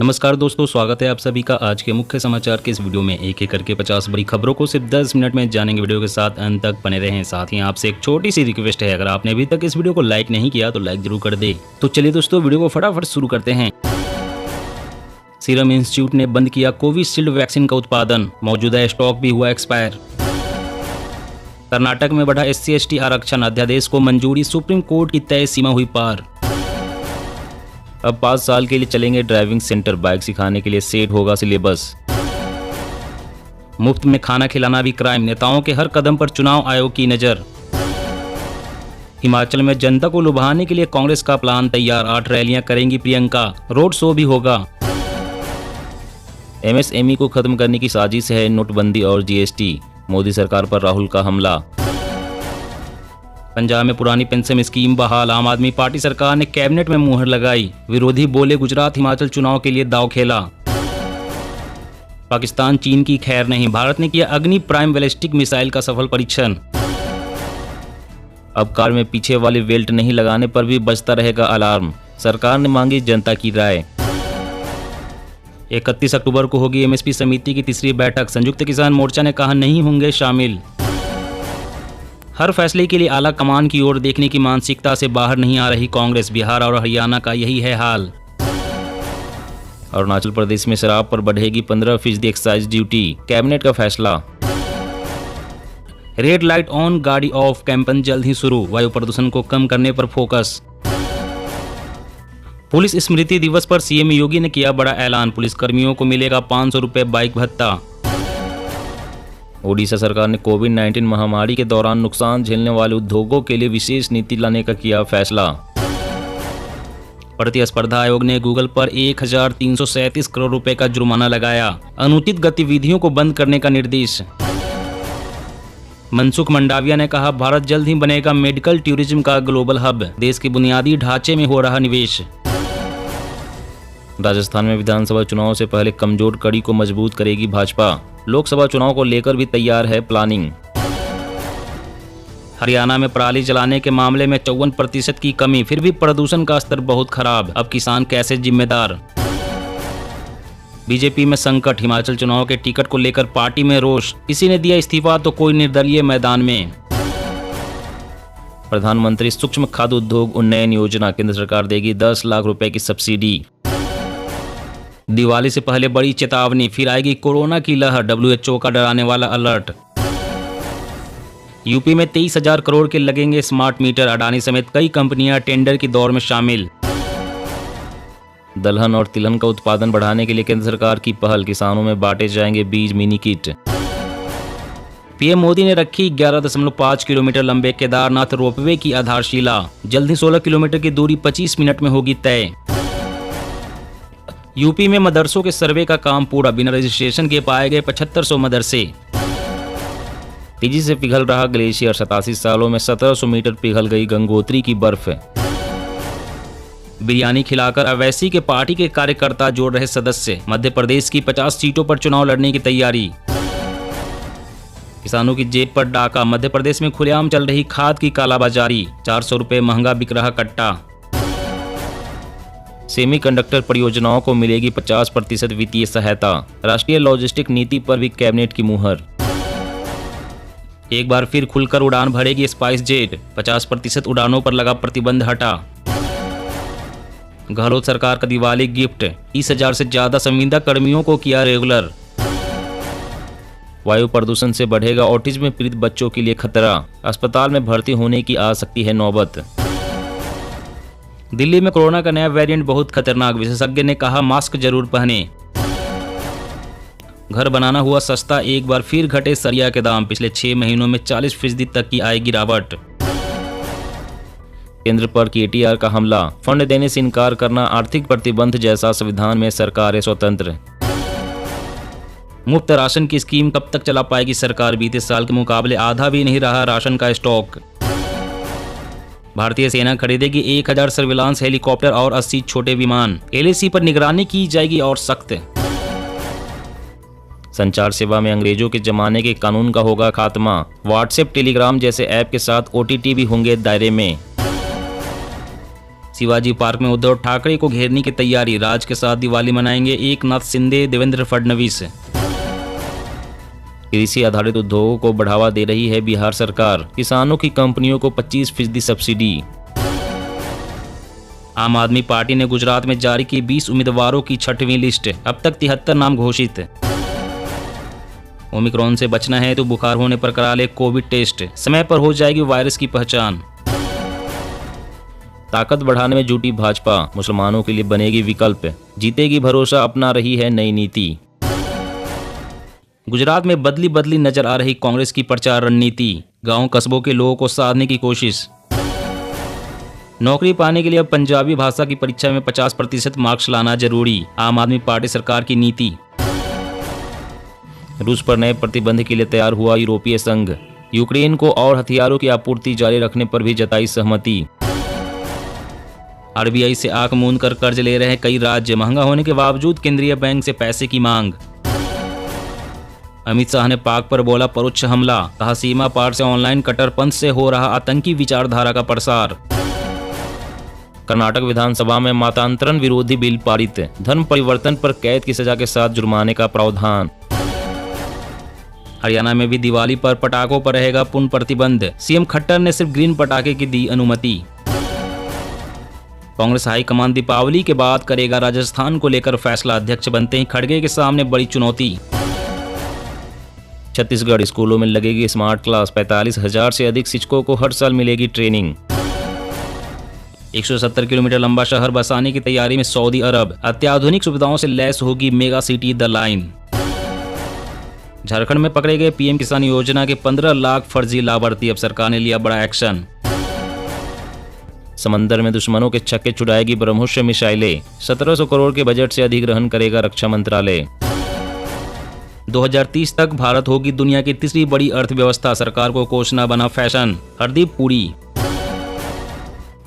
नमस्कार दोस्तों, स्वागत है आप सभी का आज के मुख्य समाचार के इस वीडियो में। एक एक करके 50 बड़ी खबरों को सिर्फ 10 मिनट में जानेंगे। वीडियो के साथ अंत तक बने रहें। साथ ही आपसे एक छोटी सी रिक्वेस्ट है, अगर आपने अभी तक इस वीडियो को लाइक नहीं किया तो लाइक जरूर कर दे। तो चलिए दोस्तों, वीडियो को फटाफट शुरू करते हैं। सीरम इंस्टीट्यूट ने बंद किया कोविशील्ड वैक्सीन का उत्पादन, मौजूदा स्टॉक भी हुआ एक्सपायर। कर्नाटक में बढ़ा SC/ST आरक्षण, अध्यादेश को मंजूरी, सुप्रीम कोर्ट की तय सीमा हुई पार। अब 5 साल के लिए चलेंगे ड्राइविंग सेंटर, बाइक सिखाने के लिए सेट होगा सिलेबस। मुफ्त में खाना खिलाना भी क्राइम, नेताओं के हर कदम पर चुनाव आयोग की नजर। हिमाचल में जनता को लुभाने के लिए कांग्रेस का प्लान तैयार, 8 रैलियां करेंगी प्रियंका, रोड शो भी होगा। MSME को खत्म करने की साजिश है, नोटबंदी और GST, मोदी सरकार पर राहुल का हमला। पंजाब में पुरानी पेंशन स्कीम बहाल, आम आदमी पार्टी सरकार ने कैबिनेट में मुहर लगाई। विरोधी बोले गुजरात हिमाचल चुनाव के लिए दांव खेला। पाकिस्तान चीन की खैर नहीं, भारत ने किया अग्नि प्राइम बैलिस्टिक मिसाइल का सफल परीक्षण। अब कार में पीछे वाले बेल्ट नहीं लगाने पर भी बजता रहेगा अलार्म, सरकार ने मांगी जनता की राय। 31 अक्टूबर को होगी MSP समिति की तीसरी बैठक, संयुक्त किसान मोर्चा ने कहा नहीं होंगे शामिल। हर फैसले के लिए आला कमान की ओर देखने की मानसिकता से बाहर नहीं आ रही कांग्रेस, बिहार और हरियाणा का यही है हाल। अरुणाचल प्रदेश में शराब पर बढ़ेगी 15% एक्साइज ड्यूटी, कैबिनेट का फैसला। रेड लाइट ऑन गाड़ी ऑफ कैंपेन जल्द ही शुरू, वायु प्रदूषण को कम करने पर फोकस। पुलिस स्मृति दिवस पर CM योगी ने किया बड़ा ऐलान, पुलिस कर्मियों को मिलेगा 500 रुपए बाइक भत्ता। ओडिशा सरकार ने कोविड-19 महामारी के दौरान नुकसान झेलने वाले उद्योगों के लिए विशेष नीति लाने का किया फैसला। प्रतिस्पर्धा आयोग ने गूगल पर 1337 करोड़ रुपए का जुर्माना लगाया, अनुचित गतिविधियों को बंद करने का निर्देश। मनसुख मंडाविया ने कहा भारत जल्द ही बनेगा मेडिकल टूरिज्म का ग्लोबल हब, देश के बुनियादी ढांचे में हो रहा निवेश। राजस्थान में विधानसभा चुनाव से पहले कमजोर कड़ी को मजबूत करेगी भाजपा, लोकसभा चुनाव को लेकर भी तैयार है प्लानिंग। हरियाणा में पराली जलाने के मामले में 54% की कमी, फिर भी प्रदूषण का स्तर बहुत खराब, अब किसान कैसे जिम्मेदार। बीजेपी में संकट, हिमाचल चुनाव के टिकट को लेकर पार्टी में रोष, किसी ने दिया इस्तीफा तो कोई निर्दलीय मैदान में। प्रधानमंत्री सूक्ष्म खाद्य उद्योग उन्नयन योजना, केंद्र सरकार देगी 10 लाख रुपए की सब्सिडी। दिवाली से पहले बड़ी चेतावनी, फिर आएगी कोरोना की लहर, WHO का डराने वाला अलर्ट। यूपी में 23,000 करोड़ के लगेंगे स्मार्ट मीटर, अडानी समेत कई कंपनियां टेंडर की दौर में शामिल। दलहन और तिलहन का उत्पादन बढ़ाने के लिए केंद्र सरकार की पहल, किसानों में बांटे जाएंगे बीज मिनी किट। PM मोदी ने रखी 11.5 किलोमीटर लंबे केदारनाथ रोपवे की आधारशिला, जल्द ही 16 किलोमीटर की दूरी 25 मिनट में होगी तय। यूपी में मदरसों के सर्वे का काम पूरा, बिना रजिस्ट्रेशन के पाए गए 7500 मदरसे। तेजी से पिघल रहा ग्लेशियर, 87 सालों में 1700 मीटर पिघल गई गंगोत्री की बर्फ। बिरयानी खिलाकर अवैसी के पार्टी के कार्यकर्ता जोड़ रहे सदस्य, मध्य प्रदेश की 50 सीटों पर चुनाव लड़ने की तैयारी। किसानों की जेब पर डाका, मध्य प्रदेश में खुलेआम चल रही खाद की कालाबाजारी, 400 रुपए महंगा बिक रहा कट्टा। सेमीकंडक्टर परियोजनाओं को मिलेगी 50% वित्तीय सहायता, राष्ट्रीय लॉजिस्टिक नीति पर भी कैबिनेट की मुहर। एक बार फिर खुलकर उड़ान भरेगी स्पाइस जेट, 50% उड़ानों पर लगा प्रतिबंध हटा। गहलोत सरकार का दिवाली गिफ्ट, 30,000 से ज्यादा संविदा कर्मियों को किया रेगुलर। वायु प्रदूषण से बढ़ेगा ऑटिज्म पीड़ित बच्चों के लिए खतरा, अस्पताल में भर्ती होने की आ सकती है नौबत। दिल्ली में कोरोना का नया वेरिएंट बहुत खतरनाक, विशेषज्ञ ने कहा मास्क जरूर पहने। घर बनाना हुआ सस्ता, एक बार फिर घटे सरिया के दाम, पिछले 6 महीनों में 40% तक की आई गिरावट। केंद्र पर KTR का हमला, फंड देने से इनकार करना आर्थिक प्रतिबंध जैसा, संविधान में सरकार है स्वतंत्र। मुफ्त राशन की स्कीम कब तक चला पाएगी सरकार, बीते साल के मुकाबले आधा भी नहीं रहा राशन का स्टॉक। भारतीय सेना खरीदेगी 1000 सर्विलांस हेलीकॉप्टर और 80 छोटे विमान, LAC पर निगरानी की जाएगी और सख्त। संचार सेवा में अंग्रेजों के जमाने के कानून का होगा खात्मा, व्हाट्सएप टेलीग्राम जैसे ऐप के साथ OTT भी होंगे दायरे में। शिवाजी पार्क में उद्धव ठाकरे को घेरने की तैयारी, राज्य के साथ दिवाली मनाएंगे एकनाथ शिंदे, देवेंद्र फडणवीस। कृषि आधारित उद्योगों को बढ़ावा दे रही है बिहार सरकार, किसानों की कंपनियों को 25% सब्सिडी। आम आदमी पार्टी ने गुजरात में जारी की 20 उम्मीदवारों की 6वीं लिस्ट, अब तक 73 नाम घोषित। ओमिक्रॉन से बचना है तो बुखार होने पर करा ले कोविड टेस्ट, समय पर हो जाएगी वायरस की पहचान। ताकत बढ़ाने में जुटी भाजपा, मुसलमानों के लिए बनेगी विकल्प, जीतेगी भरोसा, अपना रही है नई नीति। गुजरात में बदली बदली नजर आ रही कांग्रेस की प्रचार रणनीति, गांव कस्बों के लोगों को साधने की कोशिश। नौकरी पाने के लिए अब पंजाबी भाषा की परीक्षा में 50% मार्क्स लाना जरूरी, आम आदमी पार्टी सरकार की नीति। रूस पर नए प्रतिबंध के लिए तैयार हुआ यूरोपीय संघ, यूक्रेन को और हथियारों की आपूर्ति जारी रखने पर भी जताई सहमति। आरबीआई से आंख मूंद कर कर्ज ले रहे कई राज्य, महंगा होने के बावजूद केंद्रीय बैंक से पैसे की मांग। अमित शाह ने पाक पर बोला परोक्ष हमला, कहा सीमा पार से ऑनलाइन कट्टरपंथ से हो रहा आतंकी विचारधारा का प्रसार। कर्नाटक विधानसभा में मतांतरण विरोधी बिल पारित, धर्म परिवर्तन पर कैद की सजा के साथ जुर्माने का प्रावधान। हरियाणा में भी दिवाली पर पटाखों पर रहेगा पूर्ण प्रतिबंध, सीएम खट्टर ने सिर्फ ग्रीन पटाखे की दी अनुमति। कांग्रेस हाईकमान दीपावली के बाद करेगा राजस्थान को लेकर फैसला, अध्यक्ष बनते ही खड़गे के सामने बड़ी चुनौती। छत्तीसगढ़ स्कूलों में लगेगी स्मार्ट क्लास, 45,000 से अधिक शिक्षकों को हर साल मिलेगी ट्रेनिंग। 170 किलोमीटर लंबा शहर बसाने की तैयारी में सऊदी अरब, अत्याधुनिक सुविधाओं से लैस होगी mega city the line. Jharkhand में पकड़े गए पीएम किसान योजना के 15 लाख फर्जी लाभार्थी, अब सरकार ने लिया बड़ा एक्शन। समंदर में दुश्मनों के छक्के छुड़ाएगी ब्रह्मोस मिसाइलें, 1700 करोड़ के बजट से अधिग्रहण करेगा रक्षा मंत्रालय। 2030 तक भारत होगी दुनिया की तीसरी बड़ी अर्थव्यवस्था, सरकार को घोषणा बना फैशन। हरदीप पुरी।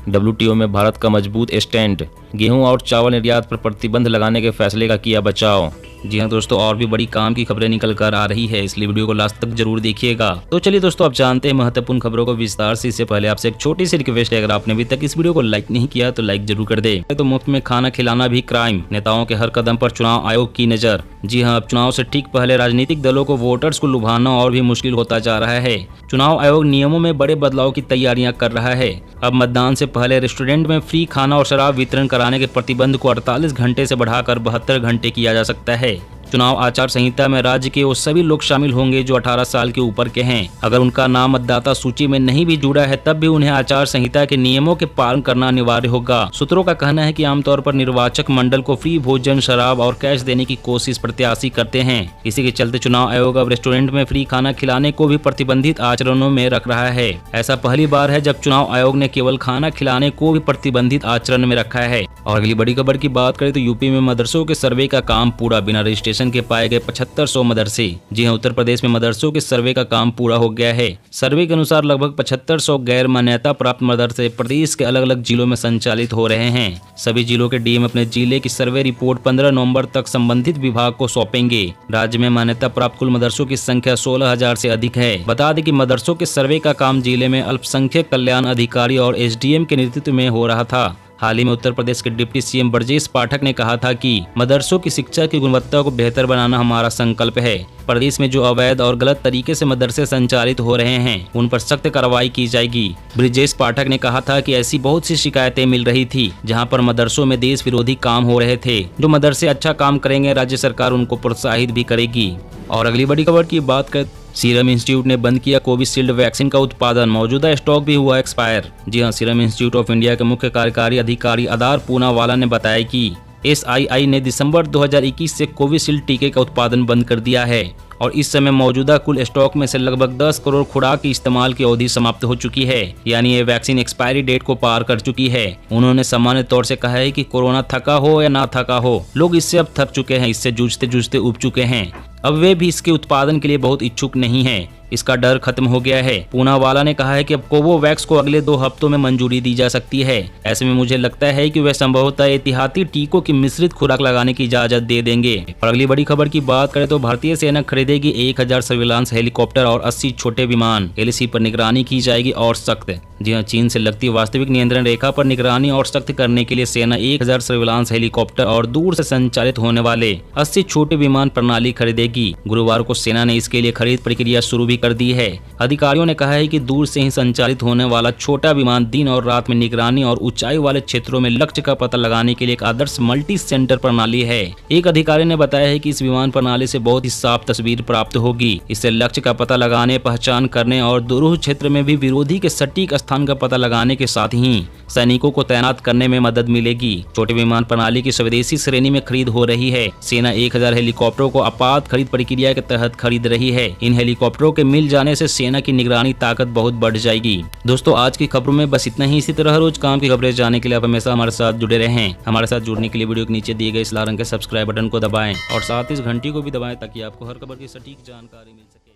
WTO में भारत का मजबूत स्टैंड, गेहूं और चावल निर्यात पर प्रतिबंध लगाने के फैसले का किया बचाव। जी हाँ दोस्तों, और भी बड़ी काम की खबरें निकल कर आ रही है, इसलिए वीडियो को लास्ट तक जरूर देखिएगा। तो चलिए दोस्तों, अब जानते हैं महत्वपूर्ण खबरों को विस्तार से। इससे पहले आपसे एक छोटी सी रिक्वेस्ट है, अगर आपने अभी तक इस वीडियो को लाइक नहीं किया तो लाइक जरूर कर दे। तो मुफ्त में खाना खिलाना भी क्राइम, नेताओं के हर कदम पर चुनाव आयोग की नजर। जी हाँ, अब चुनाव से ठीक पहले राजनीतिक दलों को वोटर्स को लुभाना और भी मुश्किल होता जा रहा है। चुनाव आयोग नियमों में बड़े बदलाव की तैयारियां कर रहा है। अब मतदान से पहले रेस्टोरेंट में फ्री खाना और शराब वितरण कराने के प्रतिबंध को 48 घंटे से बढ़ाकर 72 घंटे किया जा सकता है। चुनाव आचार संहिता में राज्य के वो सभी लोग शामिल होंगे जो 18 साल के ऊपर के हैं। अगर उनका नाम मतदाता सूची में नहीं भी जुड़ा है तब भी उन्हें आचार संहिता के नियमों के पालन करना अनिवार्य होगा। सूत्रों का कहना है कि आमतौर पर निर्वाचक मंडल को फ्री भोजन, शराब और कैश देने की कोशिश प्रत्याशी करते हैं। इसी के चलते चुनाव आयोग अब रेस्टोरेंट में फ्री खाना खिलाने को भी प्रतिबंधित आचरणों में रख रहा है। ऐसा पहली बार है जब चुनाव आयोग ने केवल खाना खिलाने को भी प्रतिबंधित आचरण में रखा है। और अगली बड़ी खबर की बात करें तो यूपी में मदरसों के सर्वे का काम पूरा, बिना रजिस्ट्रेशन के पाए गए 7500 मदरसे। जी हां, उत्तर प्रदेश में मदरसों के सर्वे का काम पूरा हो गया है। सर्वे के अनुसार लगभग 7500 गैर मान्यता प्राप्त मदरसे प्रदेश के अलग अलग जिलों में संचालित हो रहे हैं। सभी जिलों के डीएम अपने जिले की सर्वे रिपोर्ट 15 नवंबर तक संबंधित विभाग को सौंपेंगे। राज्य में मान्यता प्राप्त कुल मदरसों की संख्या 16,000 से अधिक है। बता दें कि मदरसों के सर्वे का काम जिले में अल्पसंख्यक कल्याण अधिकारी और एसडीएम के नेतृत्व में हो रहा था। हाल ही में उत्तर प्रदेश के डिप्टी सीएम ब्रजेश पाठक ने कहा था कि मदरसों की शिक्षा की गुणवत्ता को बेहतर बनाना हमारा संकल्प है। प्रदेश में जो अवैध और गलत तरीके से मदरसे संचालित हो रहे हैं उन पर सख्त कार्रवाई की जाएगी। ब्रजेश पाठक ने कहा था कि ऐसी बहुत सी शिकायतें मिल रही थी जहां पर मदरसों में देश विरोधी काम हो रहे थे। जो मदरसे अच्छा काम करेंगे राज्य सरकार उनको प्रोत्साहित भी करेगी। और अगली बड़ी खबर की बात करें, सीरम इंस्टीट्यूट ने बंद किया कोविशील्ड वैक्सीन का उत्पादन, मौजूदा स्टॉक भी हुआ एक्सपायर। जी हां, सीरम इंस्टीट्यूट ऑफ इंडिया के मुख्य कार्यकारी अधिकारी अदार पूनावाला ने बताया कि SII ने दिसंबर 2021 से कोविशील्ड टीके का उत्पादन बंद कर दिया है और इस समय मौजूदा कुल स्टॉक में से लगभग 10 करोड़ खुराक की इस्तेमाल की अवधि समाप्त हो चुकी है, यानी ये वैक्सीन एक्सपायरी डेट को पार कर चुकी है। उन्होंने सामान्य तौर से कहा है कि कोरोना थका हो या ना थका हो, लोग इससे अब थक चुके हैं, इससे जूझते जूझते उब चुके हैं। अब वे भी इसके उत्पादन के लिए बहुत इच्छुक नहीं हैं। इसका डर खत्म हो गया है। पूनावाला ने कहा है कि अब कोवोवैक्स को अगले 2 हफ्तों में मंजूरी दी जा सकती है। ऐसे में मुझे लगता है कि वे संभवतः एहतियाती टीकों की मिश्रित खुराक लगाने की इजाजत दे देंगे। और अगली बड़ी खबर की बात करें तो भारतीय सेना खरीदेगी 1000 सर्विलांस हेलीकॉप्टर और 80 छोटे विमान। एलएसी पर निगरानी की जाएगी और सख्त। जी हाँ, चीन से लगती वास्तविक नियंत्रण रेखा पर निगरानी और सख्त करने के लिए सेना 1000 सर्विलांस हेलीकॉप्टर और दूर से संचालित होने वाले 80 छोटे विमान प्रणाली खरीदेगी। गुरुवार को सेना ने इसके लिए खरीद प्रक्रिया शुरू भी कर दी है। अधिकारियों ने कहा है कि दूर से ही संचालित होने वाला छोटा विमान दिन और रात में निगरानी और ऊंचाई वाले क्षेत्रों में लक्ष्य का पता लगाने के लिए एक आदर्श मल्टी सेंटर प्रणाली है। एक अधिकारी ने बताया है कि इस विमान प्रणाली से बहुत ही साफ तस्वीर प्राप्त होगी। इससे लक्ष्य का पता लगाने, पहचान करने और दुरूह क्षेत्र में भी विरोधी के सटीक स्थान का पता लगाने के साथ ही सैनिकों को तैनात करने में मदद मिलेगी। छोटे विमान प्रणाली की स्वदेशी श्रेणी में खरीद हो रही है। सेना 1000 हेलीकॉप्टरों को आपात खरीद प्रक्रिया के तहत खरीद रही है। इन हेलीकॉप्टरों के मिल जाने से सेना की निगरानी ताकत बहुत बढ़ जाएगी। दोस्तों, आज की खबरों में बस इतना ही। इसी तरह रोज काम की खबरें जानने के लिए आप हमेशा हमारे साथ जुड़े रहें। हमारे साथ जुड़ने के लिए वीडियो के नीचे दिए गए इस लाल रंग के सब्सक्राइब बटन को दबाएं और साथ ही इस घंटी को भी दबाएं ताकि आपको हर खबर की सटीक जानकारी मिल सके।